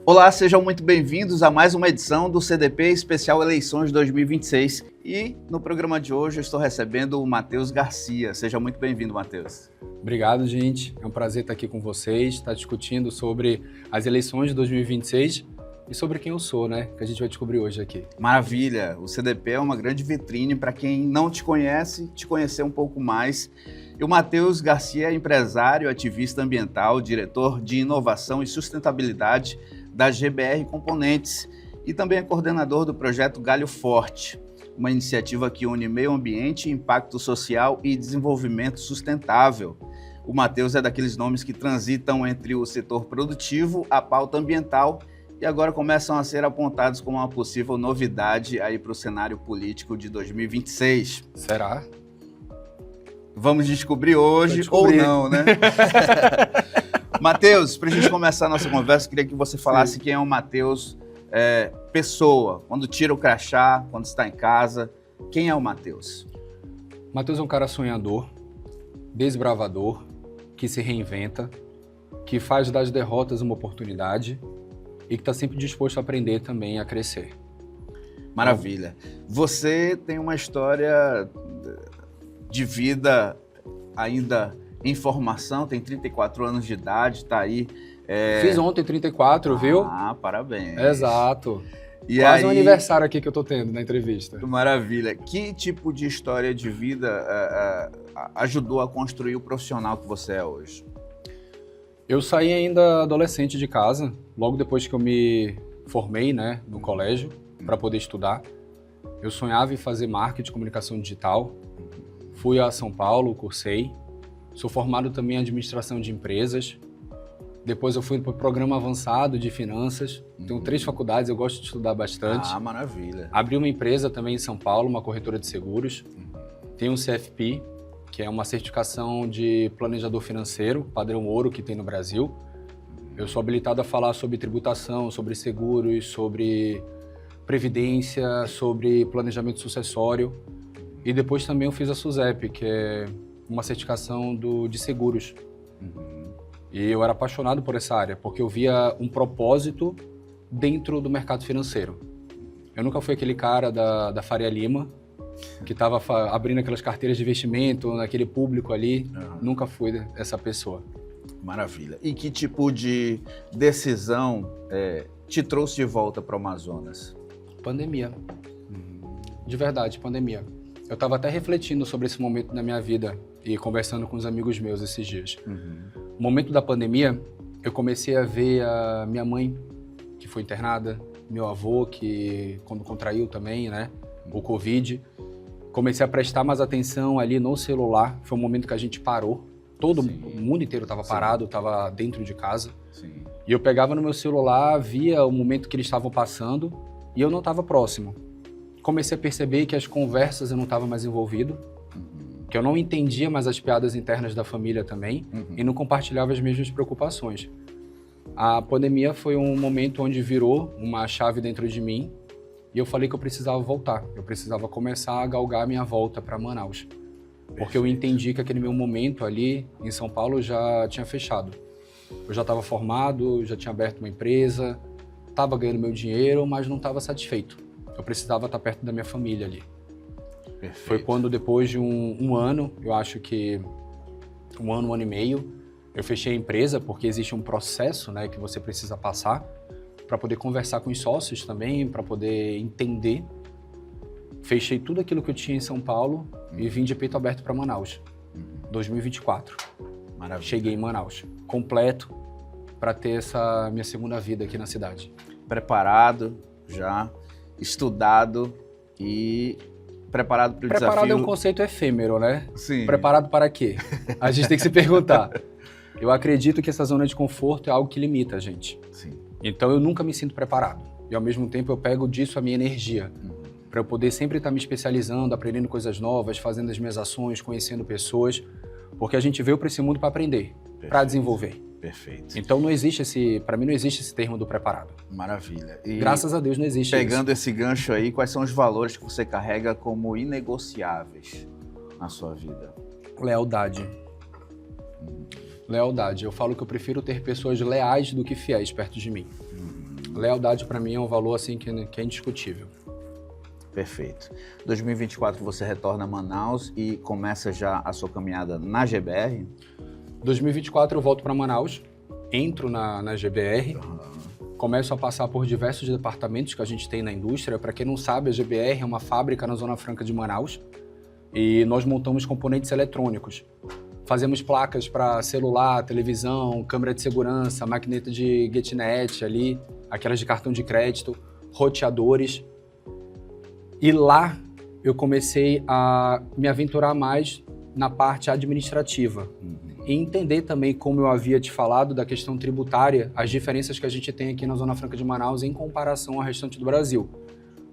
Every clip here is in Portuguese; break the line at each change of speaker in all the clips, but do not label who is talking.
Olá, sejam muito bem-vindos a mais uma edição do CDP Especial Eleições 2026. E no programa de hoje eu estou recebendo o Matheus Garcia. Seja muito bem-vindo, Matheus.
Obrigado, gente. É um prazer estar aqui com vocês, estar discutindo sobre as eleições de 2026 e sobre quem eu sou, né? Que a gente vai descobrir hoje aqui.
Maravilha! O CDP é uma grande vitrine para quem não te conhece, te conhecer um pouco mais. E o Matheus Garcia é empresário, ativista ambiental, diretor de inovação e sustentabilidade da GBR Componentes e também é coordenador do projeto Galho Forte, uma iniciativa que une meio ambiente, impacto social e desenvolvimento sustentável. O Matheus é daqueles nomes que transitam entre o setor produtivo, a pauta ambiental e agora começam a ser apontados como uma possível novidade aí para o cenário político de 2026.
Será?
Vamos descobrir hoje ou não, né? Matheus, para a gente começar a nossa conversa, queria que você falasse quem é o Matheus pessoa, quando tira o crachá, quando está em casa. Quem é o Matheus?
Matheus é um cara sonhador, desbravador, que se reinventa, que faz das derrotas uma oportunidade e que está sempre disposto a aprender também, a crescer.
Maravilha. Você tem uma história de vida ainda em formação, tem 34 anos de idade, está aí.
Fiz ontem 34, viu?
Ah, parabéns.
Exato.
E
quase
aí,
um aniversário aqui que eu tô tendo na entrevista.
Maravilha. Que tipo de história de vida ajudou a construir o profissional que você é hoje?
Eu saí ainda adolescente de casa, logo depois que eu me formei, né, no colégio, para poder estudar. Eu sonhava em fazer marketing, comunicação digital. Fui a São Paulo, cursei. Sou formado também em administração de empresas. Depois eu fui para o programa avançado de finanças. Tenho 3 faculdades, eu gosto de estudar bastante.
Ah, maravilha.
Abri uma empresa também em São Paulo, uma corretora de seguros. Tenho um CFP, que é uma certificação de planejador financeiro, padrão ouro que tem no Brasil. Eu sou habilitado a falar sobre tributação, sobre seguros, sobre previdência, sobre planejamento sucessório. E depois também eu fiz a SUSEP, que é uma certificação de seguros. E eu era apaixonado por essa área, porque eu via um propósito dentro do mercado financeiro. Eu nunca fui aquele cara da Faria Lima, que estava abrindo aquelas carteiras de investimento naquele público ali. Nunca fui essa pessoa.
Maravilha. E que tipo de decisão te trouxe de volta para o Amazonas?
Pandemia. De verdade, pandemia. Eu estava até refletindo sobre esse momento na minha vida e conversando com os amigos meus esses dias. No momento da pandemia, eu comecei a ver a minha mãe, que foi internada, meu avô, que quando contraiu também, né, o Covid. Comecei a prestar mais atenção ali no celular. Foi um momento que a gente parou. O mundo inteiro estava parado, estava dentro de casa.
Sim.
E eu pegava no meu celular, via o momento que eles estavam passando e eu não estava próximo. Comecei a perceber que as conversas eu não estava mais envolvido, que eu não entendia mais as piadas internas da família também e não compartilhava as mesmas preocupações. A pandemia foi um momento onde virou uma chave dentro de mim e eu falei que eu precisava voltar, eu precisava começar a galgar a minha volta para Manaus. Porque eu entendi que aquele meu momento ali em São Paulo já tinha fechado. Eu já estava formado, já tinha aberto uma empresa, estava ganhando meu dinheiro, mas não estava satisfeito. Eu precisava estar perto da minha família ali.
Perfeito.
Foi quando, depois de um ano, eu acho que um ano e meio, eu fechei a empresa, porque existe um processo, né, que você precisa passar para poder conversar com os sócios também, para poder entender. Fechei tudo aquilo que eu tinha em São Paulo e vim de peito aberto para Manaus, 2024.
Maravilha.
Cheguei em Manaus, completo, para ter essa minha segunda vida aqui na cidade.
Preparado já, estudado e preparado para o desafio.
Preparado é um conceito efêmero, né?
Sim.
Preparado para quê? A gente tem que se perguntar. Eu acredito que essa zona de conforto é algo que limita a gente.
Sim.
Então eu nunca me sinto preparado. E ao mesmo tempo eu pego disso a minha energia. Para eu poder sempre estar me especializando, aprendendo coisas novas, fazendo as minhas ações, conhecendo pessoas. Porque a gente veio para esse mundo para aprender, para desenvolver.
Perfeito.
Então para mim não existe esse termo do preparado.
Maravilha. E
graças a Deus não existe
pegando esse gancho aí, quais são os valores que você carrega como inegociáveis na sua vida?
Lealdade. Lealdade. Eu falo que eu prefiro ter pessoas leais do que fiéis perto de mim. Lealdade para mim é um valor assim que é indiscutível.
Perfeito. 2024 você retorna a Manaus e começa já a sua caminhada na GBR?
2024 eu volto para Manaus, entro na GBR, começo a passar por diversos departamentos que a gente tem na indústria. Para quem não sabe, a GBR é uma fábrica na Zona Franca de Manaus e nós montamos componentes eletrônicos. Fazemos placas para celular, televisão, câmera de segurança, maquineta de GetNet ali, aquelas de cartão de crédito, roteadores. E lá eu comecei a me aventurar mais na parte administrativa e entender também, como eu havia te falado, da questão tributária, as diferenças que a gente tem aqui na Zona Franca de Manaus em comparação ao restante do Brasil.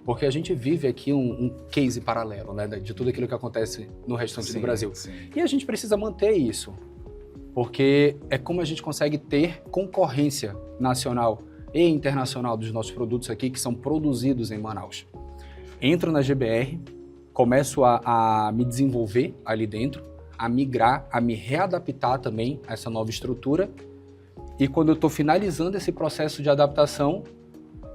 Porque a gente vive aqui um case paralelo, né, de tudo aquilo que acontece no restante do Brasil.
Sim.
E a gente precisa manter isso, porque é como a gente consegue ter concorrência nacional e internacional dos nossos produtos aqui, que são produzidos em Manaus. Entro na GBR, começo a me desenvolver ali dentro, a migrar, a me readaptar também a essa nova estrutura. E quando eu estou finalizando esse processo de adaptação,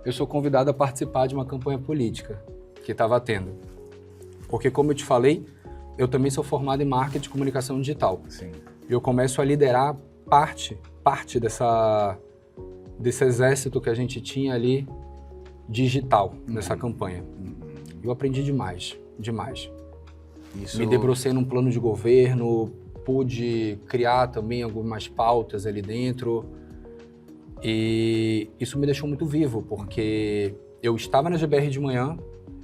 eu sou convidado a participar de uma campanha política que estava tendo. Porque, como eu te falei, eu também sou formado em marketing e comunicação digital.
Sim.
E eu começo a liderar parte desse exército que a gente tinha ali digital nessa campanha. Eu aprendi demais.
Isso...
Me debrucei num plano de governo, pude criar também algumas pautas ali dentro. E isso me deixou muito vivo, porque eu estava na GBR de manhã,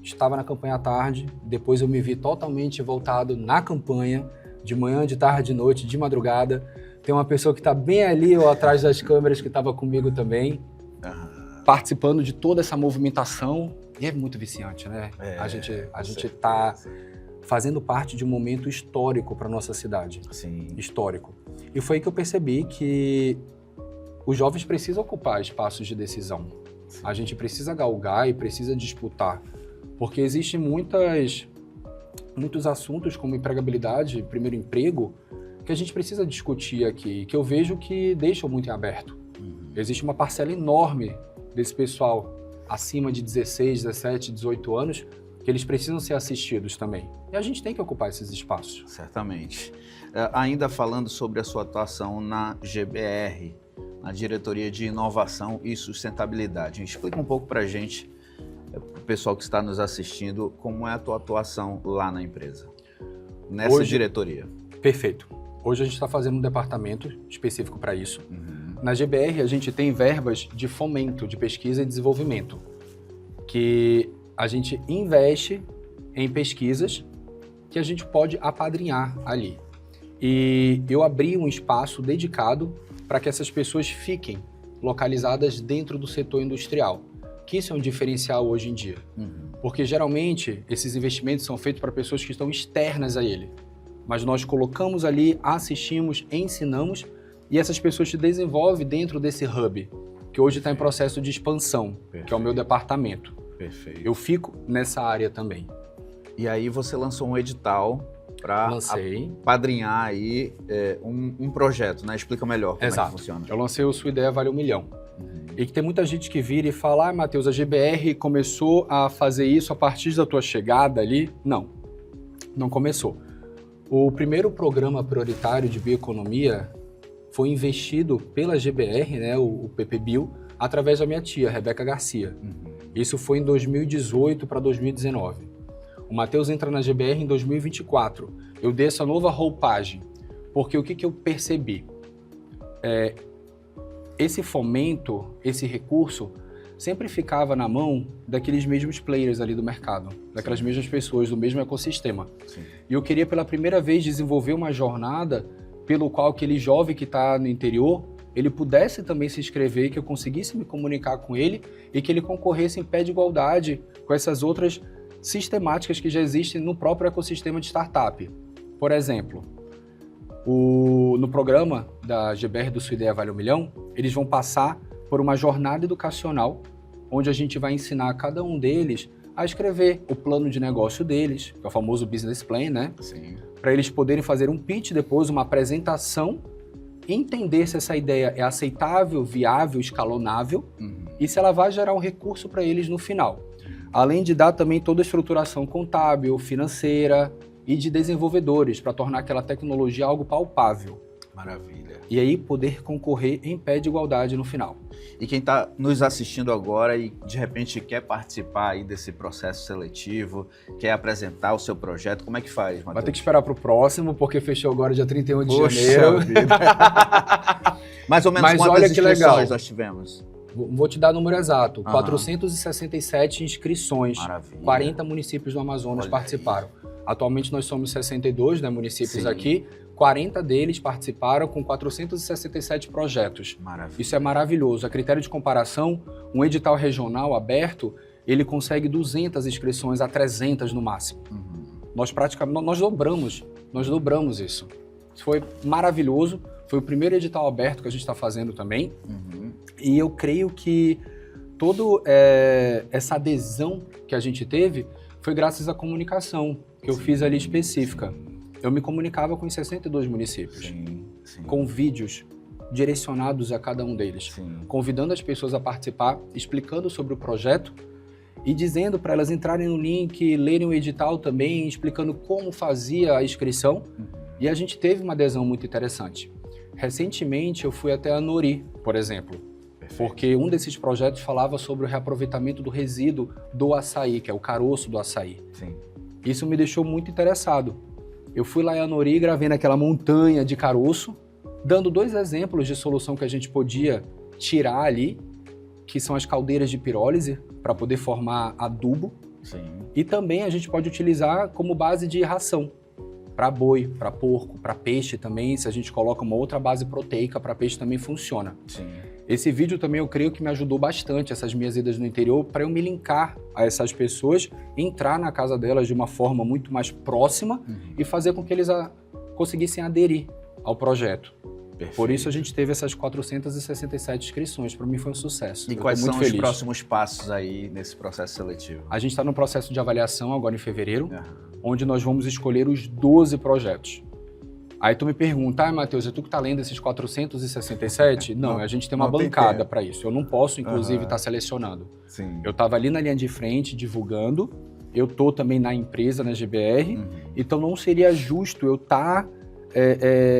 estava na campanha à tarde, depois eu me vi totalmente voltado na campanha, de manhã, de tarde, de noite, de madrugada. Tem uma pessoa que está bem ali ou atrás das câmeras que estava comigo também, participando de toda essa movimentação. E é muito viciante, né? A gente está fazendo parte de um momento histórico para nossa cidade.
Sim.
Histórico. E foi aí que eu percebi que os jovens precisam ocupar espaços de decisão. Sim. A gente precisa galgar e precisa disputar. Porque existem muitos assuntos como empregabilidade, primeiro emprego, que a gente precisa discutir aqui, que eu vejo que deixam muito em aberto. Existe uma parcela enorme desse pessoal acima de 16, 17, 18 anos, que eles precisam ser assistidos também. E a gente tem que ocupar esses espaços.
Certamente. Ainda falando sobre a sua atuação na GBR, na Diretoria de Inovação e Sustentabilidade. Explica um pouco para a gente, para o pessoal que está nos assistindo, como é a tua atuação lá na empresa, nessa diretoria.
Perfeito. Hoje a gente está fazendo um departamento específico para isso. Na GBR a gente tem verbas de fomento, de pesquisa e desenvolvimento, que a gente investe em pesquisas que a gente pode apadrinhar ali. E eu abri um espaço dedicado para que essas pessoas fiquem localizadas dentro do setor industrial, que isso é um diferencial hoje em dia. Porque geralmente esses investimentos são feitos para pessoas que estão externas a ele, mas nós colocamos ali, assistimos, ensinamos, e essas pessoas se desenvolvem dentro desse hub, que hoje está em processo de expansão, que é o meu departamento.
Perfeito.
Eu fico nessa área também.
E aí você lançou um edital para apadrinhar aí um projeto, né? Explica melhor como é que funciona.
Eu lancei o Sua Ideia Vale 1 Milhão. E que tem muita gente que vira e fala, Matheus, a GBR começou a fazer isso a partir da tua chegada ali. Não começou. O primeiro programa prioritário de bioeconomia foi investido pela GBR, né, o PPBio, através da minha tia, Rebeca Garcia. Isso foi em 2018 para 2019. O Matheus entra na GBR em 2024. Eu dei essa nova roupagem, porque o que eu percebi? Esse fomento, esse recurso, sempre ficava na mão daqueles mesmos players ali do mercado, daquelas mesmas pessoas, do mesmo ecossistema. E eu queria pela primeira vez desenvolver uma jornada pelo qual aquele jovem que está no interior, ele pudesse também se inscrever, que eu conseguisse me comunicar com ele e que ele concorresse em pé de igualdade com essas outras sistemáticas que já existem no próprio ecossistema de startup. Por exemplo, no programa da GBR do Sua Ideia Vale 1 Milhão, eles vão passar por uma jornada educacional, onde a gente vai ensinar a cada um deles a escrever o plano de negócio deles, que é o famoso business plan, né? Para eles poderem fazer um pitch depois, uma apresentação, entender se essa ideia é aceitável, viável, escalonável, e se ela vai gerar um recurso para eles no final. Além de dar também toda a estruturação contábil, financeira e de desenvolvedores, para tornar aquela tecnologia algo palpável.
Maravilha.
E aí poder concorrer em pé de igualdade no final.
E quem está nos assistindo agora e de repente quer participar aí desse processo seletivo, quer apresentar o seu projeto, como é que faz, Matheus?
Vai ter que esperar para o próximo, porque fechou agora dia 31 de
Poxa
janeiro.
vida. Mais ou menos
Mas
quantas
olha que
inscrições
legal.
nós tivemos?
Vou te dar o número exato,
Aham.
467 inscrições,
Maravilha.
40 municípios do Amazonas
Olha
participaram. Atualmente nós somos 62 municípios
Sim.
aqui, 40 deles participaram com 467 projetos.
Maravilha.
Isso é maravilhoso. A critério de comparação, um edital regional aberto, ele consegue 200 inscrições a 300 no máximo. Nós dobramos isso. Isso foi maravilhoso, foi o primeiro edital aberto que a gente está fazendo também. E eu creio que toda essa adesão que a gente teve foi graças à comunicação que eu fiz ali específica. Eu me comunicava com os 62 municípios,
Sim.
com vídeos direcionados a cada um deles,
Sim.
convidando as pessoas a participar, explicando sobre o projeto e dizendo para elas entrarem no link, lerem o edital também, explicando como fazia a inscrição. E a gente teve uma adesão muito interessante. Recentemente eu fui até a Nori, por exemplo, porque um desses projetos falava sobre o reaproveitamento do resíduo do açaí, que é o caroço do açaí.
Sim.
Isso me deixou muito interessado. Eu fui lá em Anori, gravei naquela montanha de caroço, dando 2 exemplos de solução que a gente podia tirar ali, que são as caldeiras de pirólise, para poder formar adubo.
Sim.
E também a gente pode utilizar como base de ração, para boi, para porco, para peixe também. Se a gente coloca uma outra base proteica para peixe também funciona.
Sim.
Esse vídeo também eu creio que me ajudou bastante, essas minhas idas no interior, para eu me linkar a essas pessoas, entrar na casa delas de uma forma muito mais próxima e fazer com que eles conseguissem aderir ao projeto.
Perfeito.
Por isso a gente teve essas 467 inscrições, para mim foi um sucesso.
E
Eu
quais
tô muito
são os
feliz.
próximos passos aí nesse processo seletivo?
A gente está no processo de avaliação agora em fevereiro,
Aham.
onde nós vamos escolher os 12 projetos. Aí tu me pergunta, Matheus, é tu que tá lendo esses 467? Não, a gente tem uma
não tem
bancada
tempo.
para isso. Eu não posso, inclusive,
Aham.
estar selecionando.
Sim.
Eu estava ali na linha de frente, divulgando. Eu tô também na empresa, na GBR. Então não seria justo eu estar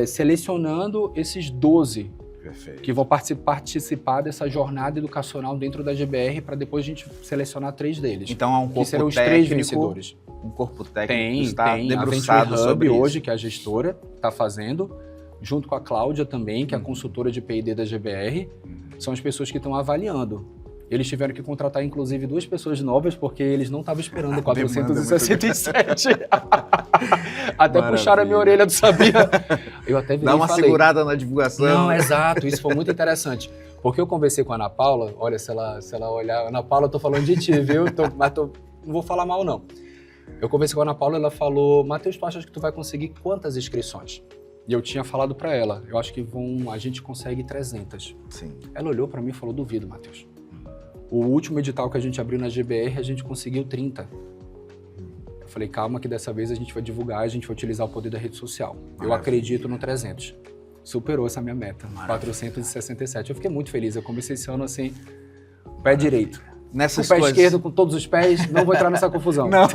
selecionando esses 12
Perfeito.
que vão participar dessa jornada educacional dentro da GBR para depois a gente selecionar 3 deles.
Então há um
que
corpo
serão os
técnico,
3 vencedores.
um corpo técnico
Tem,
que está
tem.
debruçado
A Venture
sobre
Hub
isso.
hoje, que é a gestora, está fazendo, junto com a Cláudia também, que é a consultora de P&D da GBR, são as pessoas que estão avaliando. Eles tiveram que contratar, inclusive, 2 pessoas novas, porque eles não estavam esperando 467. Até puxaram a minha orelha, tu sabia? Eu até virei
Dá uma
e falei,
segurada na divulgação.
não, exato, isso foi muito interessante. Porque eu conversei com a Ana Paula, olha, se ela olhar, Ana Paula, eu tô falando de ti, viu? Não vou falar mal, não. Eu conversei com a Ana Paula, ela falou, Matheus, tu achas que tu vai conseguir quantas inscrições? E eu tinha falado pra ela, eu acho que a gente consegue 300.
Sim.
Ela olhou pra mim e falou, duvido, Matheus. O último edital que a gente abriu na GBR, a gente conseguiu 30. Eu falei, calma que dessa vez a gente vai divulgar, a gente vai utilizar o poder da rede social. Eu
Maravilha.
acredito no 300. Superou essa minha meta,
Maravilha.
467. Eu fiquei muito feliz, eu comecei esse ano assim, pé direito.
Nessas
Com o pé
tuas-
esquerdo, com todos os pés, não vou entrar nessa confusão.
Não,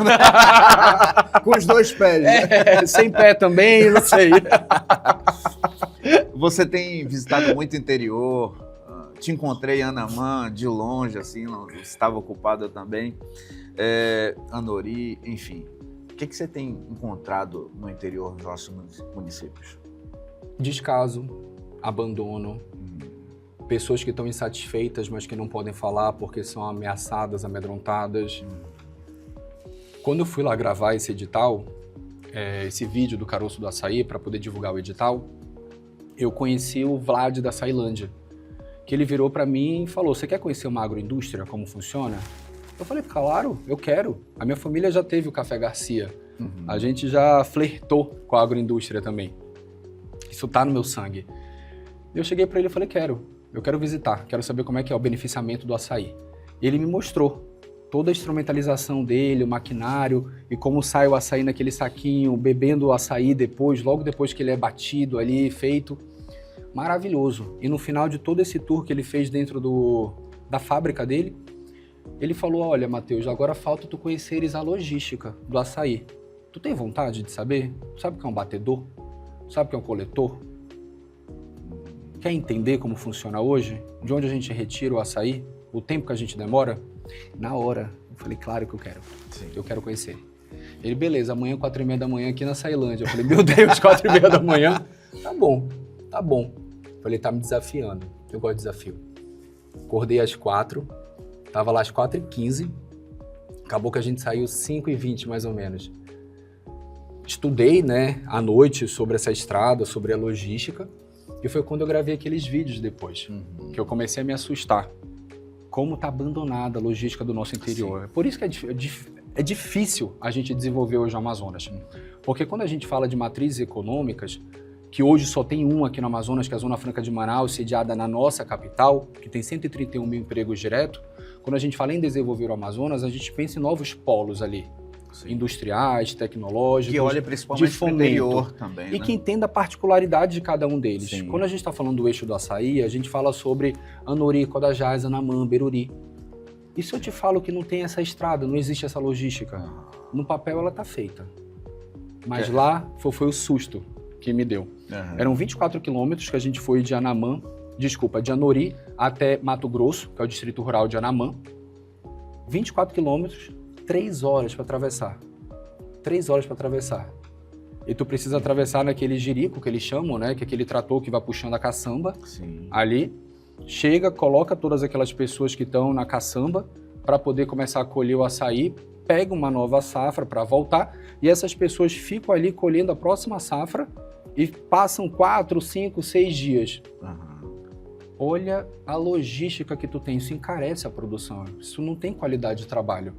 com os 2 pés.
Sem pé também, não sei.
Você tem visitado muito interior, te encontrei em Anamã, de longe, assim, não estava ocupado eu também, Anori, enfim. O que você tem encontrado no interior dos nossos municípios?
Descaso, abandono, pessoas que estão insatisfeitas, mas que não podem falar porque são ameaçadas, amedrontadas. Quando eu fui lá gravar esse edital, esse vídeo do caroço do açaí, para poder divulgar o edital, eu conheci o Vlad da Açailândia, que ele virou para mim e falou, você quer conhecer uma agroindústria, como funciona? Eu falei, claro, eu quero. A minha família já teve o Café Garcia. A gente já flertou com a agroindústria também. Isso tá no meu sangue. Eu cheguei para ele e falei, eu quero visitar, quero saber como é que é o beneficiamento do açaí. E ele me mostrou toda a instrumentalização dele, o maquinário e como sai o açaí naquele saquinho, bebendo o açaí depois, logo depois que ele é batido ali, feito. Maravilhoso. E no final de todo esse tour que ele fez dentro da fábrica dele. Ele falou, olha, Matheus, agora falta tu conheceres a logística do açaí. Tu tem vontade de saber? Sabe o que é um batedor? Sabe o que é um coletor? Quer entender como funciona hoje? De onde a gente retira o açaí? O tempo que a gente demora? Na hora. Eu falei, claro que eu quero. Sim. Eu quero conhecer. Ele, beleza, amanhã 4h30 da manhã aqui na Açailândia. Eu falei, meu Deus, 4h30 da manhã? Tá bom, tá bom. Eu falei, tá me desafiando. Eu gosto de desafio. Acordei às 4h, tava lá às 4h15. Acabou que a gente saiu 5h20 mais ou menos. Estudei, né, à noite sobre essa estrada, sobre a logística. E foi quando eu gravei aqueles vídeos depois, que eu comecei a me assustar. Como está abandonada a logística do nosso interior. Sim. Por isso que é difícil a gente desenvolver hoje o Amazonas. Porque quando a gente fala de matrizes econômicas, que hoje só tem uma aqui no Amazonas, que é a Zona Franca de Manaus, sediada na nossa capital, que tem 131 mil empregos diretos, quando a gente fala em desenvolver o Amazonas, a gente pensa em novos polos ali. Sim. Industriais, tecnológicos,
que olha principalmente para o interior também,
e
né?
que entenda a particularidade de cada um deles.
Sim.
Quando a gente está falando do eixo do açaí, a gente fala sobre Anori, Codajás, Anamã, Beruri. E se eu te falo que não tem essa estrada, não existe essa logística? No papel ela está feita. Mas lá foi o susto que me deu. Eram 24 quilômetros que a gente foi de de Anori até Mato Grosso, que é o distrito rural de Anamã. 24 quilômetros, 3 horas para atravessar. 3 horas para atravessar. E tu precisa atravessar naquele jirico que eles chamam, né? Que é aquele trator que vai puxando a caçamba. Sim. Ali. Chega, coloca todas aquelas pessoas que estão na caçamba para poder começar a colher o açaí, pega uma nova safra para voltar e essas pessoas ficam ali colhendo a próxima safra e passam 4, 5, 6 dias. Olha a logística que tu tem, isso encarece a produção, isso não tem qualidade de trabalho.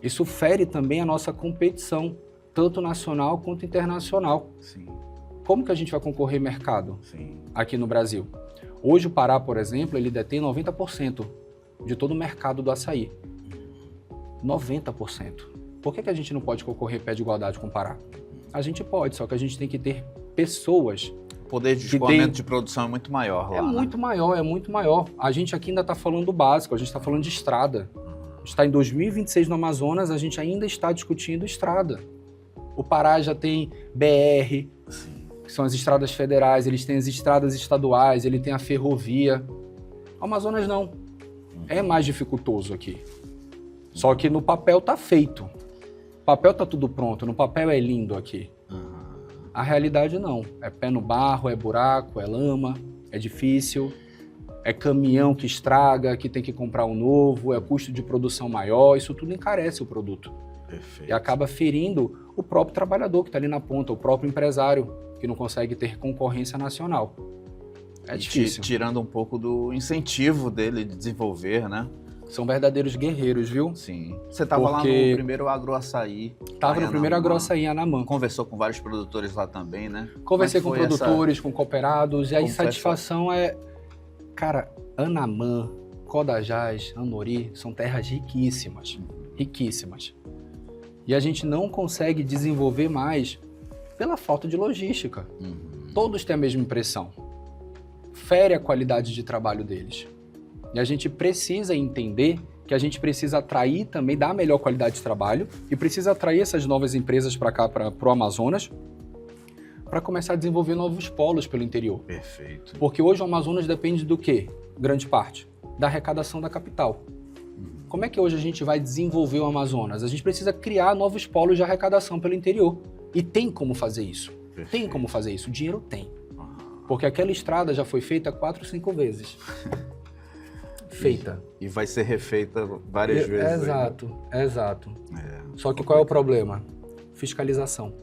Isso fere também a nossa competição, tanto nacional quanto internacional. Sim. Como que a gente vai concorrer mercado aqui no Brasil? Hoje o Pará, por exemplo, ele detém 90% de todo o mercado do açaí. 90%. Por que a gente não pode concorrer pé de igualdade com o Pará? A gente pode, só que a gente tem que ter pessoas.
O poder de escoamento de produção é muito maior lá.
É muito maior, é muito maior. A gente aqui ainda está falando do básico, a gente está falando de estrada. A gente está em 2026 no Amazonas, a gente ainda está discutindo estrada. O Pará já tem BR, que são as estradas federais, eles têm as estradas estaduais, ele tem a ferrovia. O Amazonas não. É mais dificultoso aqui. Só que no papel tá feito. No papel tá tudo pronto, no papel é lindo aqui. A realidade não. É pé no barro, é buraco, é lama, é difícil, é caminhão que estraga, que tem que comprar um novo, é custo de produção maior, isso tudo encarece o produto. Perfeito. E acaba ferindo o próprio trabalhador que está ali na ponta, o próprio empresário, que não consegue ter concorrência nacional. É difícil.
Tirando um pouco do incentivo dele de desenvolver, né?
São verdadeiros guerreiros, viu?
Sim. Você estava lá no primeiro agroaçaí.
Estava no primeiro agroaçaí em Anamã.
Conversou com vários produtores lá também, né?
Conversei com produtores, com cooperados, e a insatisfação é... Cara, Anamã, Codajás, Anori, são terras riquíssimas. Riquíssimas. E a gente não consegue desenvolver mais pela falta de logística. Todos têm a mesma impressão. Fere a qualidade de trabalho deles. E a gente precisa entender que a gente precisa atrair também, dar a melhor qualidade de trabalho e precisa atrair essas novas empresas para cá, para o Amazonas, para começar a desenvolver novos polos pelo interior.
Perfeito.
Porque hoje o Amazonas depende do quê? Grande parte. Da arrecadação da capital. Como é que hoje a gente vai desenvolver o Amazonas? A gente precisa criar novos polos de arrecadação pelo interior. E tem como fazer isso. Perfeito. Tem como fazer isso. O dinheiro tem. Porque aquela estrada já foi feita 4, 5 vezes. Feita.
E vai ser refeita várias vezes.
Exato, exato. Só que qual é o problema? Fiscalização.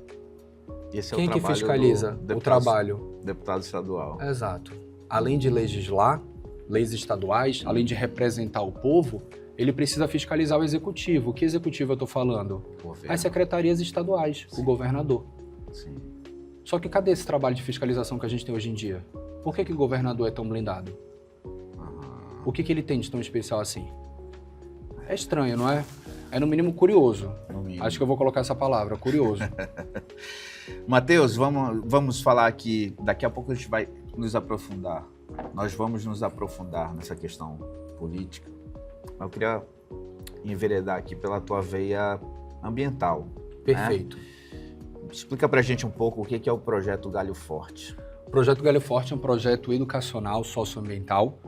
Esse é
Quem
o
que fiscaliza o trabalho?
Deputado estadual.
Exato. Além de legislar, leis estaduais, além de representar o povo, ele precisa fiscalizar o executivo. O que executivo eu estou falando? As secretarias estaduais, o governador.
Sim.
Só que cadê esse trabalho de fiscalização que a gente tem hoje em dia? Por que o governador é tão blindado? O que ele tem de tão especial assim? É estranho, não é? É no mínimo curioso. Acho que eu vou colocar essa palavra, curioso.
Matheus, vamos falar aqui, daqui a pouco a gente vai nos aprofundar. Nós vamos nos aprofundar nessa questão política, eu queria enveredar aqui pela tua veia ambiental.
Perfeito.
Né? Explica pra gente um pouco o que é o Projeto Galho Forte.
O Projeto Galho Forte é um projeto educacional socioambiental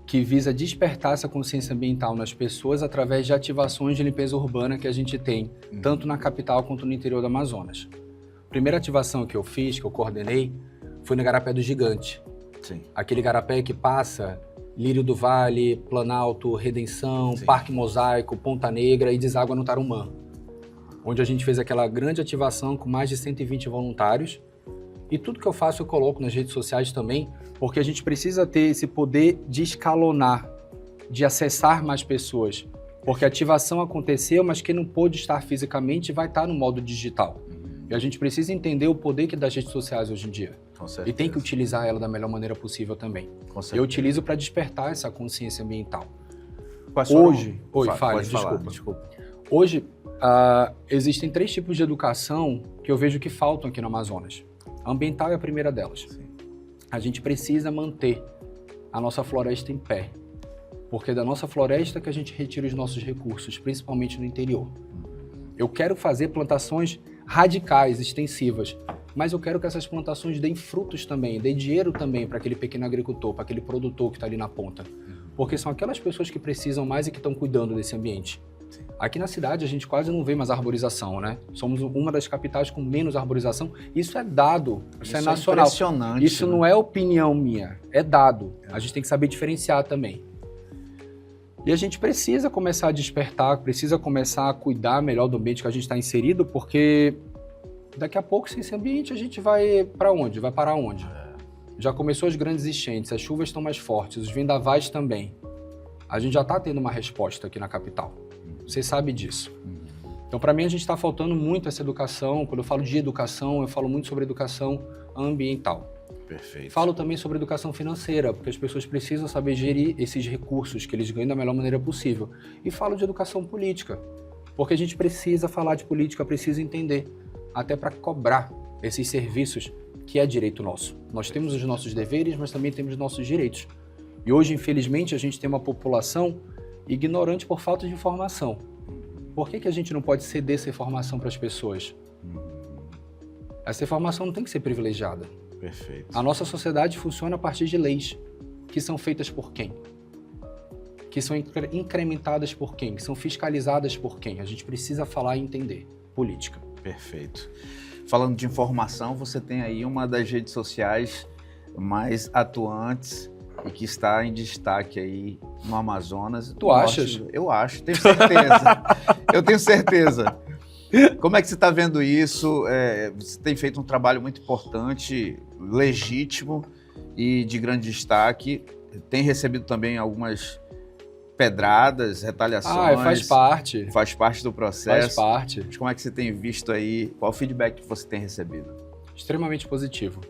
que visa despertar essa consciência ambiental nas pessoas através de ativações de limpeza urbana que a gente tem, tanto na capital quanto no interior do Amazonas. A primeira ativação que eu fiz, que eu coordenei, foi no Igarapé do Gigante.
Sim.
Aquele igarapé que passa Lírio do Vale, Planalto, Redenção,
Sim.
Parque Mosaico, Ponta Negra e deságua no Tarumã, onde a gente fez aquela grande ativação com mais de 120 voluntários. E tudo que eu faço eu coloco nas redes sociais também, porque a gente precisa ter esse poder de escalonar, de acessar mais pessoas. Porque a ativação aconteceu, mas quem não pôde estar fisicamente vai estar no modo digital. E a gente precisa entender o poder que das redes sociais hoje em dia.
Com certeza.
E tem que utilizar ela da melhor maneira possível também.
Com certeza.
Eu utilizo para despertar essa consciência ambiental.
Hoje...
Fale, desculpa. Hoje, existem 3 tipos de educação que eu vejo que faltam aqui no Amazonas. A ambiental é a primeira delas.
Sim.
A gente precisa manter a nossa floresta em pé, porque é da nossa floresta que a gente retira os nossos recursos, principalmente no interior. Eu quero fazer plantações radicais, extensivas, mas eu quero que essas plantações deem frutos também, deem dinheiro também para aquele pequeno agricultor, para aquele produtor que está ali na ponta, porque são aquelas pessoas que precisam mais e que estão cuidando desse ambiente. Aqui na cidade a gente quase não vê mais arborização, né? Somos uma das capitais com menos arborização. Isso é dado, isso é nacional.
Impressionante.
Isso não é opinião minha, é dado. A gente tem que saber diferenciar também. E a gente precisa começar a despertar, precisa começar a cuidar melhor do ambiente que a gente está inserido, porque daqui a pouco, sem esse ambiente, a gente vai para onde? Vai parar onde? Já começou as grandes enchentes, as chuvas estão mais fortes, os vendavais também. A gente já está tendo uma resposta aqui na capital. Você sabe disso. Então, para mim, a gente está faltando muito essa educação. Quando eu falo de educação, eu falo muito sobre educação ambiental.
Perfeito.
Falo também sobre educação financeira, porque as pessoas precisam saber gerir esses recursos que eles ganham da melhor maneira possível. E falo de educação política, porque a gente precisa falar de política, precisa entender, até para cobrar esses serviços que é direito nosso. Nós temos os nossos deveres, mas também temos os nossos direitos. E hoje, infelizmente, a gente tem uma população ignorante por falta de informação. Por que a gente não pode ceder essa informação para as pessoas? Essa informação não tem que ser privilegiada.
Perfeito.
A nossa sociedade funciona a partir de leis que são feitas por quem? Que são incrementadas por quem? Que são fiscalizadas por quem? A gente precisa falar e entender. Política.
Perfeito. Falando de informação, você tem aí uma das redes sociais mais atuantes e que está em destaque aí no Amazonas.
Tu achas?
Eu acho, tenho certeza. Eu tenho certeza. Como é que você está vendo isso? Você tem feito um trabalho muito importante, legítimo e de grande destaque. Tem recebido também algumas pedradas, retaliações.
Faz parte.
Faz parte do processo.
Faz parte.
Mas como é que você tem visto aí? Qual o feedback que você tem recebido?
Extremamente positivo.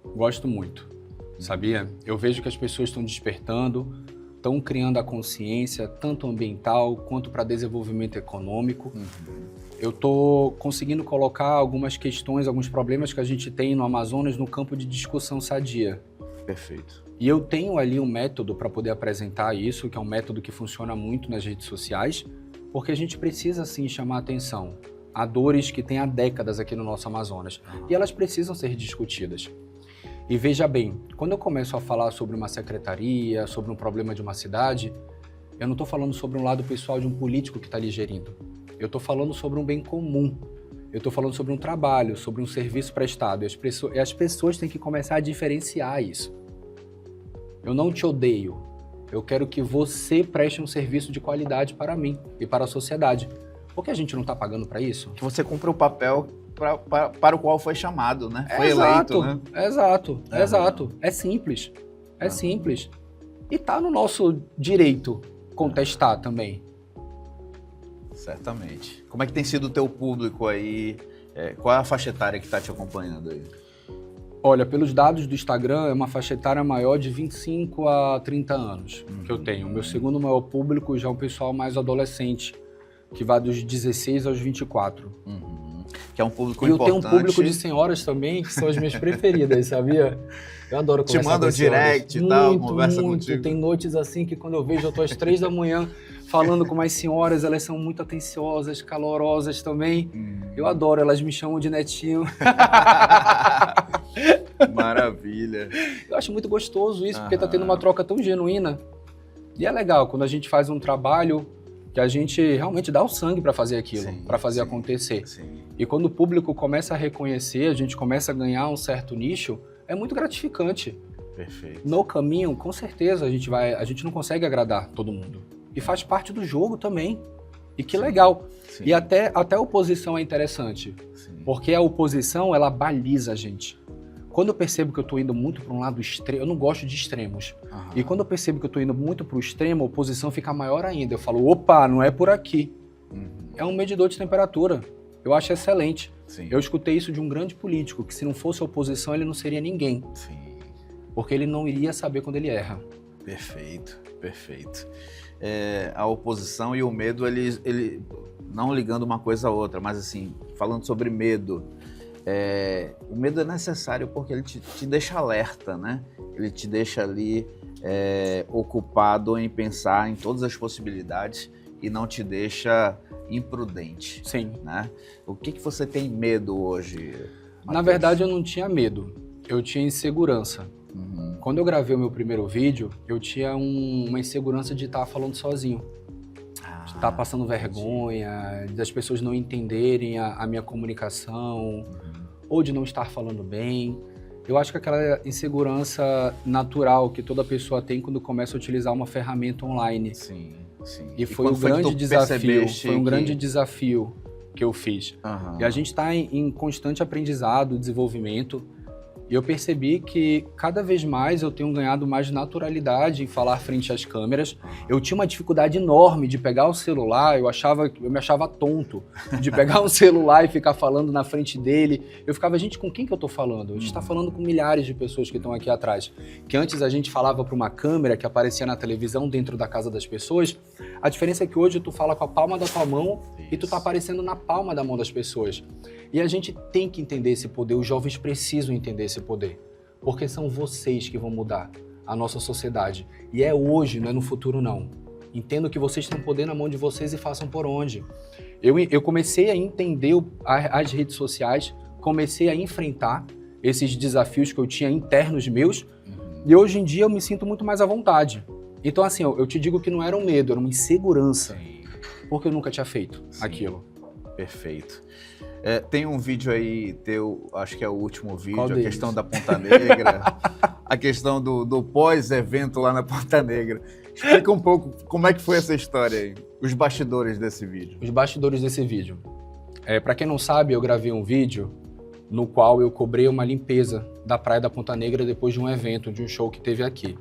Gosto muito. Sabia? Eu vejo que as pessoas estão despertando, estão criando a consciência, tanto ambiental quanto para desenvolvimento econômico. Eu estou conseguindo colocar algumas questões, alguns problemas que a gente tem no Amazonas no campo de discussão sadia.
Perfeito.
E eu tenho ali um método para poder apresentar isso, que é um método que funciona muito nas redes sociais, porque a gente precisa sim chamar a atenção a dores que tem há décadas aqui no nosso Amazonas. E elas precisam ser discutidas. E veja bem, quando eu começo a falar sobre uma secretaria, sobre um problema de uma cidade, eu não estou falando sobre um lado pessoal de um político que está ali gerindo. Eu estou falando sobre um bem comum. Eu estou falando sobre um trabalho, sobre um serviço prestado. E as pessoas têm que começar a diferenciar isso. Eu não te odeio. Eu quero que você preste um serviço de qualidade para mim e para a sociedade. Por que a gente não está pagando para isso?
Que você cumpra o papel para o qual foi chamado, né? Foi eleito, né?
Exato. É simples. É simples. E está no nosso direito contestar também.
Certamente. Como é que tem sido o teu público aí? Qual é a faixa etária que está te acompanhando aí?
Olha, pelos dados do Instagram, é uma faixa etária maior de 25 a 30 anos que eu tenho. O meu segundo maior público já é um pessoal mais adolescente, que vai dos 16 aos 24.
Que é um público
e eu
importante.
tenho um público de senhoras também, que são as minhas preferidas, sabia? Eu adoro conversar
Te manda
com
o direct e tal, conversa
muito.
contigo.
Tem noites assim que quando eu vejo, eu tô às 3 da manhã falando com umas senhoras, elas são muito atenciosas, calorosas também. Eu adoro, elas me chamam de netinho.
Maravilha.
Eu acho muito gostoso isso, porque tá tendo uma troca tão genuína. E é legal quando a gente faz um trabalho que a gente realmente dá o sangue para fazer aquilo, para fazer acontecer. Sim. E quando o público começa a reconhecer, a gente começa a ganhar um certo nicho, é muito gratificante.
Perfeito.
No caminho, com certeza, a gente não consegue agradar todo mundo. E faz parte do jogo também. E que legal. Sim. E até a oposição é interessante, porque a oposição, ela baliza a gente. Quando eu percebo que eu estou indo muito para um lado extremo, eu não gosto de extremos. E quando eu percebo que eu estou indo muito para o extremo, a oposição fica maior ainda. Eu falo, opa, não é por aqui. É um medidor de temperatura. Eu acho excelente. Sim. Eu escutei isso de um grande político, que se não fosse a oposição, ele não seria ninguém. Sim. Porque ele não iria saber quando ele erra.
Perfeito, perfeito. A oposição e o medo, ele não ligando uma coisa a outra, mas assim, falando sobre medo, o medo é necessário porque ele te deixa alerta, né? Ele te deixa ali ocupado em pensar em todas as possibilidades e não te deixa imprudente.
Sim.
Né? O que você tem medo hoje, Matheus?
Na verdade, eu não tinha medo, eu tinha insegurança. Quando eu gravei o meu primeiro vídeo, eu tinha uma insegurança de estar falando sozinho. De estar passando vergonha, das pessoas não entenderem a minha comunicação, ou de não estar falando bem. Eu acho que aquela insegurança natural que toda pessoa tem quando começa a utilizar uma ferramenta online.
Sim, sim.
E foi um grande desafio, grande desafio que eu fiz. E a gente está em constante aprendizado, desenvolvimento. E eu percebi que cada vez mais eu tenho ganhado mais naturalidade em falar frente às câmeras. Eu tinha uma dificuldade enorme de pegar o celular, eu me achava tonto de pegar um celular e ficar falando na frente dele. Eu ficava, gente, com quem que eu tô falando? A gente está falando com milhares de pessoas que estão aqui atrás. Que antes a gente falava para uma câmera que aparecia na televisão dentro da casa das pessoas. A diferença é que hoje tu fala com a palma da tua mão e tu tá aparecendo na palma da mão das pessoas. E a gente tem que entender esse poder, os jovens precisam entender esse poder, porque são vocês que vão mudar a nossa sociedade. E é hoje, não é no futuro não. Entendo que vocês têm poder na mão de vocês e façam por onde. Eu comecei a entender as redes sociais, comecei a enfrentar esses desafios que eu tinha internos meus, e hoje em dia eu me sinto muito mais à vontade. Então assim, eu te digo que não era um medo, era uma insegurança, porque eu nunca tinha feito aquilo.
Perfeito. Tem um vídeo aí teu, acho que é o último vídeo,
Qual
a
deles?
questão da Ponta Negra, a questão do pós-evento lá na Ponta Negra. Explica um pouco como é que foi essa história aí, os bastidores desse vídeo.
Os bastidores desse vídeo. Para quem não sabe, eu gravei um vídeo no qual eu cobrei uma limpeza da Praia da Ponta Negra depois de um evento, de um show que teve aqui.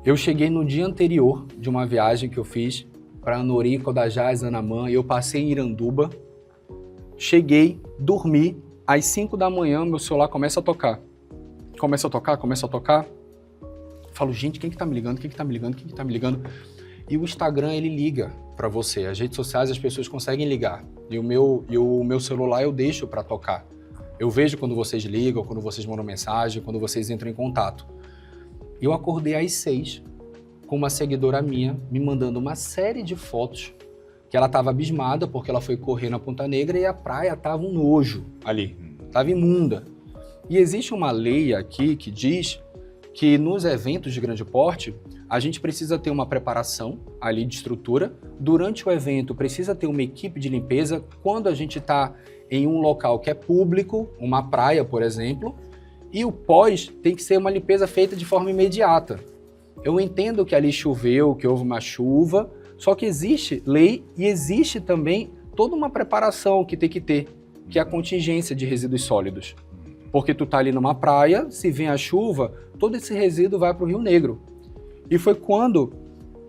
Eu cheguei no dia anterior de uma viagem que eu fiz para Anori, Codajás, Anamã, e eu passei em Iranduba. Cheguei, dormi, às 5 da manhã meu celular começa a tocar. Começa a tocar. Falo, gente, quem que tá me ligando? Quem que tá me ligando? Quem que tá me ligando? E o Instagram, ele liga para você. As redes sociais, as pessoas conseguem ligar. E o meu celular eu deixo para tocar. Eu vejo quando vocês ligam, quando vocês mandam mensagem, quando vocês entram em contato. Eu acordei às 6 com uma seguidora minha me mandando uma série de fotos que ela estava abismada porque ela foi correr na Ponta Negra e a praia estava um nojo ali, estava imunda. E existe uma lei aqui que diz que nos eventos de grande porte a gente precisa ter uma preparação ali de estrutura. Durante o evento precisa ter uma equipe de limpeza. Quando a gente está em um local que é público, uma praia, por exemplo, e o pós tem que ser uma limpeza feita de forma imediata. Eu entendo que ali choveu, que houve uma chuva, só que existe lei e existe também toda uma preparação que tem que ter, que é a contingência de resíduos sólidos. Porque tu tá ali numa praia, se vem a chuva, todo esse resíduo vai para o Rio Negro. E foi quando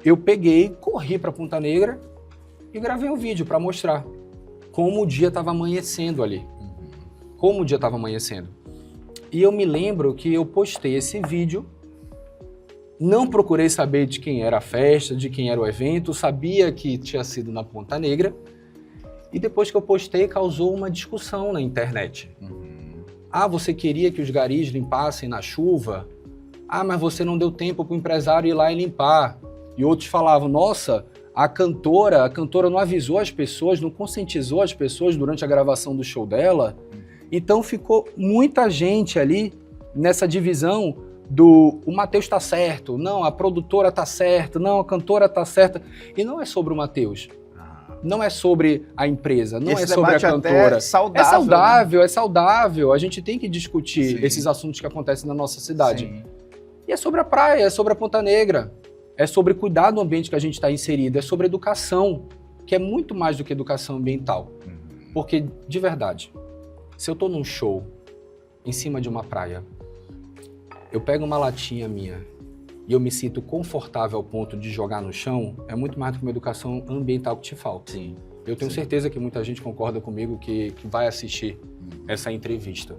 eu peguei, corri para Ponta Negra e gravei um vídeo para mostrar como o dia estava amanhecendo ali. Como o dia estava amanhecendo. E eu me lembro que eu postei esse vídeo, não procurei saber de quem era a festa, de quem era o evento, sabia que tinha sido na Ponta Negra. E depois que eu postei, causou uma discussão na internet. Ah, você queria que os garis limpassem na chuva? Ah, mas você não deu tempo para o empresário ir lá e limpar. E outros falavam, nossa, a cantora não avisou as pessoas, não conscientizou as pessoas durante a gravação do show dela. Então ficou muita gente ali nessa divisão do o Matheus tá certo, não, a produtora tá certa, não, a cantora tá certa. E não é sobre o Matheus. Não é sobre a empresa, não é sobre a cantora.
Saudável,
é saudável,
né?
É saudável. A gente tem que discutir
Sim.
esses assuntos que acontecem na nossa cidade.
Sim.
E é sobre a praia, é sobre a Ponta Negra, é sobre cuidar do ambiente que a gente está inserido, é sobre educação, que é muito mais do que educação ambiental. Porque, de verdade, se eu estou num show em cima de uma praia, eu pego uma latinha minha e eu me sinto confortável ao ponto de jogar no chão, é muito mais do que uma educação ambiental que te falta.
Sim.
Eu tenho certeza que muita gente concorda comigo que vai assistir essa entrevista.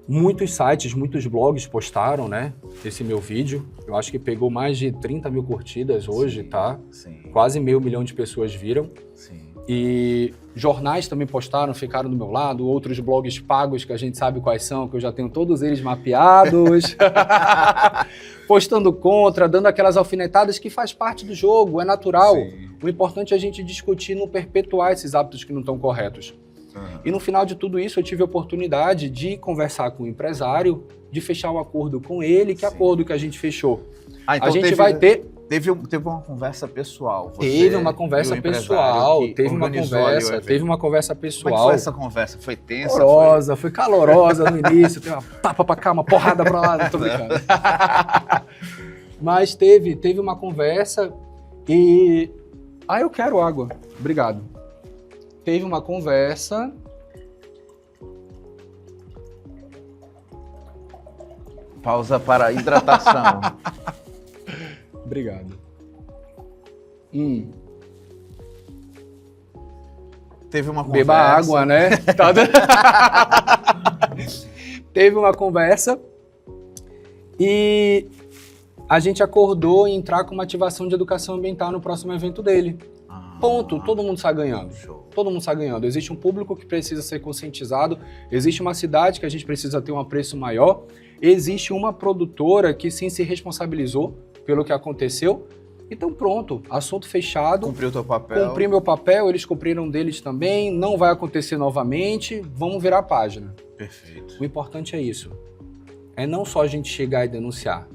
Muitos sites, muitos blogs postaram, né, esse meu vídeo. Eu acho que pegou mais de 30 mil curtidas hoje,
Sim,
tá?
Sim.
Quase 500 mil de pessoas viram.
Sim.
E jornais também postaram, ficaram do meu lado, outros blogs pagos que a gente sabe quais são, que eu já tenho todos eles mapeados, postando contra, dando aquelas alfinetadas que faz parte do jogo, é natural.
Sim.
O importante é a gente discutir e não perpetuar esses hábitos que não estão corretos. E no final de tudo isso eu tive a oportunidade de conversar com o empresário, de fechar um acordo com ele, que acordo que a gente fechou.
Então
a gente vai ter...
Teve uma conversa pessoal.
Teve uma conversa pessoal, teve uma conversa pessoal.
Como é que foi essa conversa? Foi tensa?
Foi calorosa no início, teve uma tapa pra cá, uma porrada pra lá, não tô brincando. Mas teve uma conversa e... Ah, eu quero água, obrigado. Teve uma conversa...
Pausa para hidratação.
Obrigado.
Teve uma conversa.
Beba água, né? Teve uma conversa e a gente acordou em entrar com uma ativação de educação ambiental no próximo evento dele. Ponto. Todo mundo sai ganhando.
Show.
Todo mundo sai ganhando. Existe um público que precisa ser conscientizado, existe uma cidade que a gente precisa ter um apreço maior, existe uma produtora que sim se responsabilizou pelo que aconteceu. Então pronto, assunto fechado.
Cumpriu o teu papel.
Cumpri meu papel, eles cumpriram deles também, não vai acontecer novamente, vamos virar a página.
Perfeito.
O importante é isso. É não só a gente chegar e denunciar,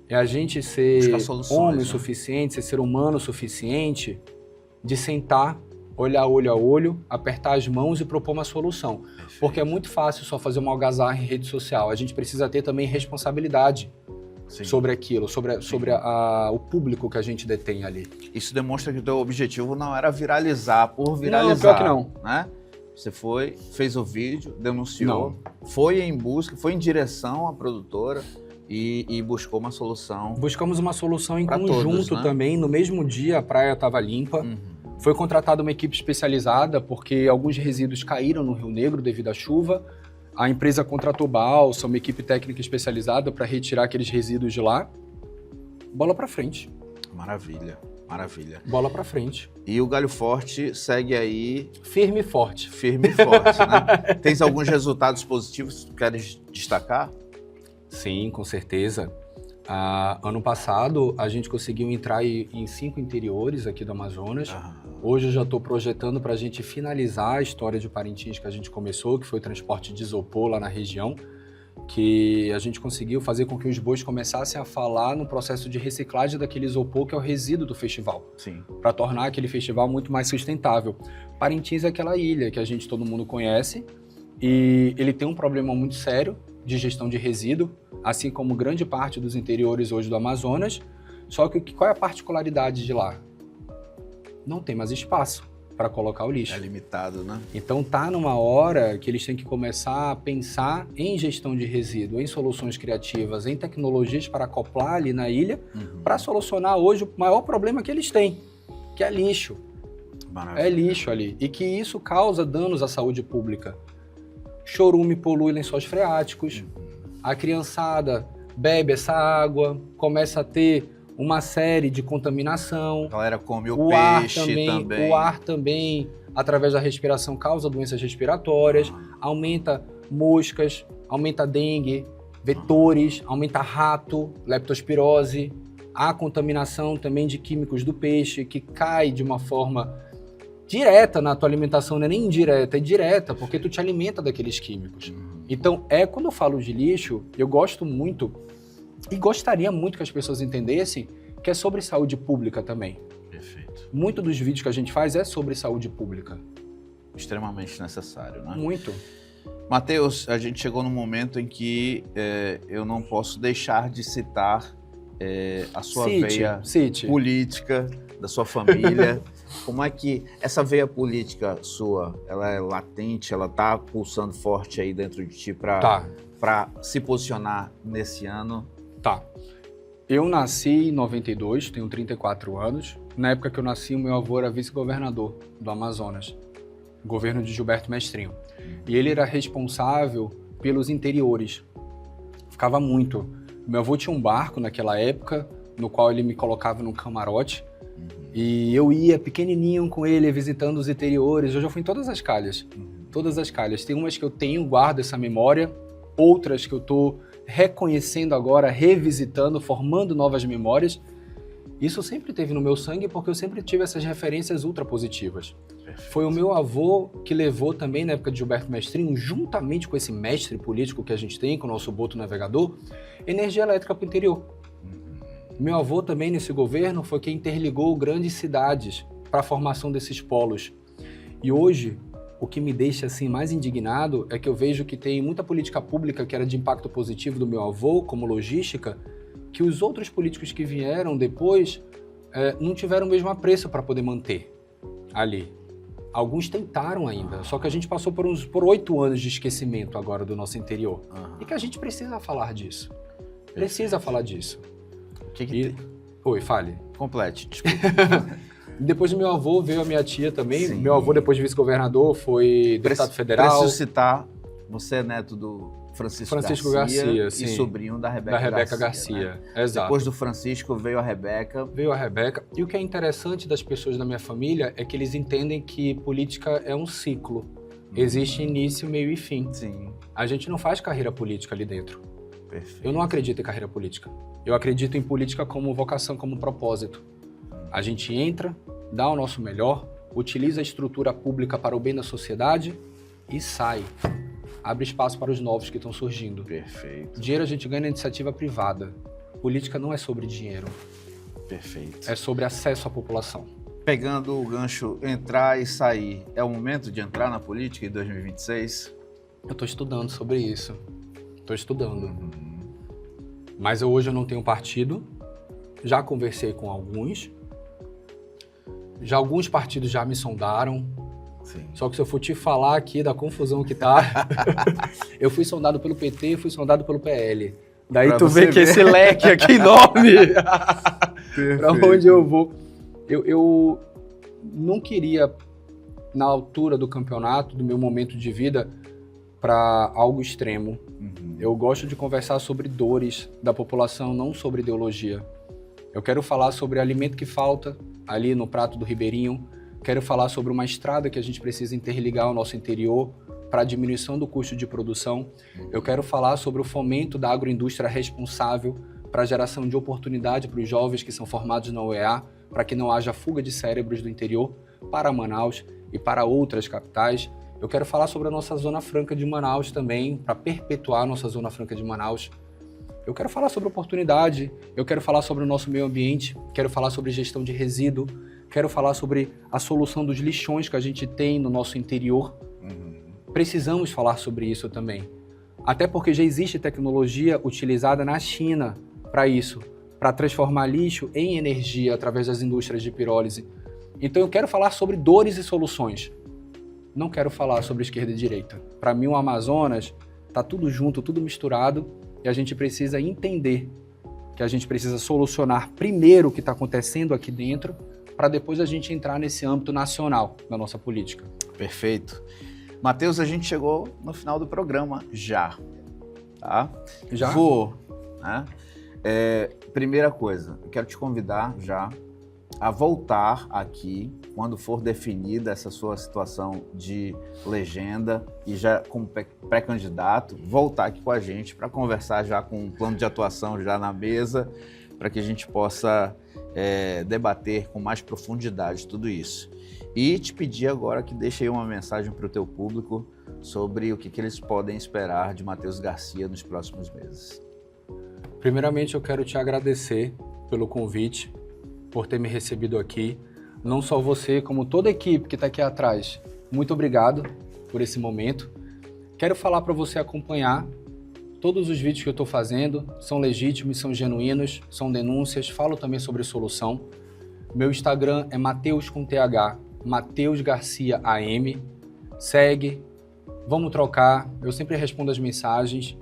é a gente ser homem o suficiente, ser humano o suficiente de sentar, olhar olho a olho, apertar as mãos e propor uma solução.
Perfeito.
Porque é muito fácil só fazer uma algazarra em rede social. A gente precisa ter também responsabilidade. Sim. Sobre aquilo, sobre o público que a gente detém ali. Isso
demonstra que o teu objetivo não era viralizar por viralizar.
Não, pior que não.
Né? Você fez o vídeo, denunciou,
não.
Foi em direção à produtora e buscou uma solução.
Buscamos uma solução em conjunto
todos, né?
Também. No mesmo dia a praia estava limpa. Foi contratada uma equipe especializada porque alguns resíduos caíram no Rio Negro devido à chuva. A empresa contratou balsa, uma equipe técnica especializada para retirar aqueles resíduos de lá. Bola para frente.
Maravilha, maravilha.
Bola para frente.
E o Galho Forte segue aí...
Firme e forte.
Firme e forte, né? Tens alguns resultados positivos que tu queres destacar?
Sim, com certeza. Ano passado, a gente conseguiu entrar em 5 interiores aqui do Amazonas. Hoje eu já estou projetando para a gente finalizar a história de Parintins que a gente começou, que foi o transporte de isopor lá na região, que a gente conseguiu fazer com que os bois começassem a falar no processo de reciclagem daquele isopor, que é o resíduo do festival.
Sim.
Para tornar aquele festival muito mais sustentável. Parintins é aquela ilha que todo mundo conhece, e ele tem um problema muito sério de gestão de resíduo, assim como grande parte dos interiores hoje do Amazonas. Só que qual é a particularidade de lá? Não tem mais espaço para colocar o lixo.
É limitado, né?
Então tá numa hora que eles têm que começar a pensar em gestão de resíduo, em soluções criativas, em tecnologias para acoplar ali na ilha, para solucionar hoje o maior problema que eles têm, que é lixo.
Maravilha.
É lixo ali. E que isso causa danos à saúde pública. Chorume polui lençóis freáticos, a criançada bebe essa água, começa a ter uma série de contaminação.
A galera come o peixe também.
O ar também através da respiração causa doenças respiratórias, aumenta moscas, aumenta dengue, vetores, aumenta rato, leptospirose, a contaminação também de químicos do peixe, que cai de uma forma direta na tua alimentação, não é nem indireta, é direta, porque tu te alimenta daqueles químicos. Então, quando eu falo de lixo, eu gosto muito e gostaria muito que as pessoas entendessem que é sobre saúde pública também.
Perfeito.
Muito dos vídeos que a gente faz é sobre saúde pública.
Extremamente necessário, né?
Muito.
Matheus, a gente chegou num momento em que eu não posso deixar de citar a sua veia política, da sua família. Como é que essa veia política sua, ela é latente, ela tá pulsando forte aí dentro de ti para se posicionar nesse ano?
Tá. Eu nasci em 92, tenho 34 anos. Na época que eu nasci, o meu avô era vice-governador do Amazonas, governo de Gilberto Mestrinho. E ele era responsável pelos interiores. Ficava muito. Meu avô tinha um barco naquela época, no qual ele me colocava num camarote. E eu ia pequenininho com ele, visitando os interiores. Eu já fui em todas as calhas. Todas as calhas. Tem umas que eu tenho, guardo essa memória. Outras que eu tô reconhecendo agora, revisitando, formando novas memórias. Isso sempre teve no meu sangue porque eu sempre tive essas referências ultra positivas. Foi o meu avô que levou também, na época de Gilberto Mestrinho, juntamente com esse mestre político que a gente tem, com o nosso boto navegador, energia elétrica para o interior. Meu avô também, nesse governo, foi quem interligou grandes cidades para a formação desses polos. E hoje, o que me deixa assim mais indignado é que eu vejo que tem muita política pública que era de impacto positivo do meu avô, como logística, que os outros políticos que vieram depois não tiveram o mesmo apreço para poder manter ali. Alguns tentaram ainda, só que a gente passou por 8 anos de esquecimento agora do nosso interior. E que a gente precisa falar disso. Precisa falar disso. Oi, fale.
Complete, desculpa.
Depois do meu avô veio a minha tia também.
Sim.
Meu avô, depois de vice-governador, foi deputado federal.
Preciso citar, você é neto do Francisco Garcia
sim.
E sobrinho da Rebeca
Garcia.
Né?
Exato.
Depois do Francisco veio a Rebeca.
E o que é interessante das pessoas da minha família é que eles entendem que política é um ciclo. Existe início, meio e fim.
Sim.
A gente não faz carreira política ali dentro.
Perfeito.
Eu não acredito em carreira política. Eu acredito em política como vocação, como propósito. A gente entra, dá o nosso melhor, utiliza a estrutura pública para o bem da sociedade e sai. Abre espaço para os novos que estão surgindo.
Perfeito.
Dinheiro a gente ganha na iniciativa privada. Política não é sobre dinheiro.
Perfeito.
É sobre acesso à população.
Pegando o gancho, entrar e sair, é o momento de entrar na política em 2026?
Eu estou estudando sobre isso. Estou estudando. Mas hoje eu não tenho partido. Já conversei com alguns. Alguns partidos já me sondaram.
Sim.
Só que se eu for te falar aqui da confusão que tá, eu fui sondado pelo PT, fui sondado pelo PL. Daí pra tu vê que esse leque aqui enorme, pra onde eu vou. Eu não queria, na altura do campeonato, do meu momento de vida, para algo extremo. Eu gosto de conversar sobre dores da população, não sobre ideologia. Eu quero falar sobre alimento que falta ali no prato do Ribeirinho. Quero falar sobre uma estrada que a gente precisa interligar ao nosso interior para a diminuição do custo de produção. Eu quero falar sobre o fomento da agroindústria responsável para a geração de oportunidade para os jovens que são formados na UEA, para que não haja fuga de cérebros do interior para Manaus e para outras capitais. Eu quero falar sobre a nossa Zona Franca de Manaus também, para perpetuar a nossa Zona Franca de Manaus. Eu quero falar sobre oportunidade, eu quero falar sobre o nosso meio ambiente, quero falar sobre gestão de resíduo, quero falar sobre a solução dos lixões que a gente tem no nosso interior. Precisamos falar sobre isso também. Até porque já existe tecnologia utilizada na China para isso, para transformar lixo em energia através das indústrias de pirólise. Então eu quero falar sobre dores e soluções. Não quero falar sobre esquerda e direita. Para mim o Amazonas está tudo junto, tudo misturado e a gente precisa entender que a gente precisa solucionar primeiro o que está acontecendo aqui dentro para depois a gente entrar nesse âmbito nacional da nossa política.
Perfeito. Matheus, a gente chegou no final do programa já, tá?
Já?
Vou, né? Primeira coisa, eu quero te convidar já a voltar aqui quando for definida essa sua situação de legenda e já como pré-candidato, voltar aqui com a gente para conversar já com um plano de atuação já na mesa, para que a gente possa debater com mais profundidade tudo isso. E te pedir agora que deixe aí uma mensagem para o teu público sobre o que eles podem esperar de Matheus Garcia nos próximos meses.
Primeiramente, eu quero te agradecer pelo convite, por ter me recebido aqui. Não só você, como toda a equipe que está aqui atrás. Muito obrigado por esse momento. Quero falar para você acompanhar todos os vídeos que eu estou fazendo. São legítimos, são genuínos, são denúncias. Falo também sobre solução. Meu Instagram é Matheus com TH, Matheus Garcia AM. Segue, vamos trocar. Eu sempre respondo as mensagens.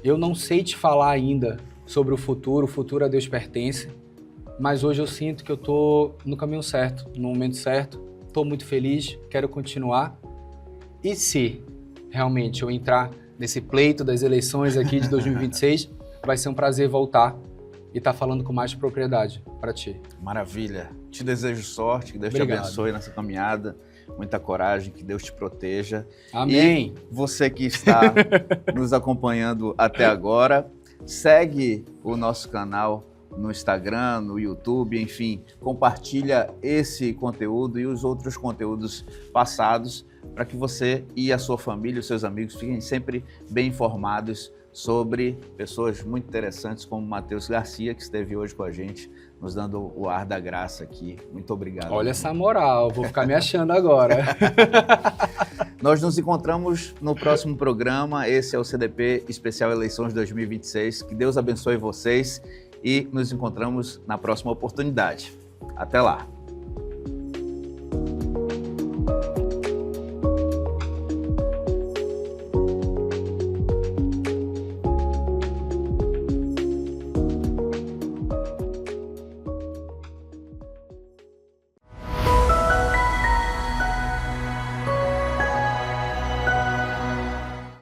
Eu não sei te falar ainda sobre o futuro a Deus pertence. Mas hoje eu sinto que eu estou no caminho certo, no momento certo. Estou muito feliz, quero continuar. E se realmente eu entrar nesse pleito das eleições aqui de 2026, vai ser um prazer voltar e estar falando com mais propriedade para ti.
Maravilha. Te desejo sorte, que Deus
Obrigado.
te abençoe nessa caminhada. Muita coragem, que Deus te proteja.
Amém.
E você que está nos acompanhando até agora, segue o nosso canal no Instagram, no YouTube, enfim, compartilha esse conteúdo e os outros conteúdos passados para que você e a sua família, os seus amigos fiquem sempre bem informados sobre pessoas muito interessantes como Matheus Garcia, que esteve hoje com a gente, nos dando o ar da graça aqui. Muito obrigado.
Olha essa moral, vou ficar me achando agora.
Nós nos encontramos no próximo programa. Esse é o CDP Especial Eleições 2026. Que Deus abençoe vocês e nos encontramos na próxima oportunidade. Até lá!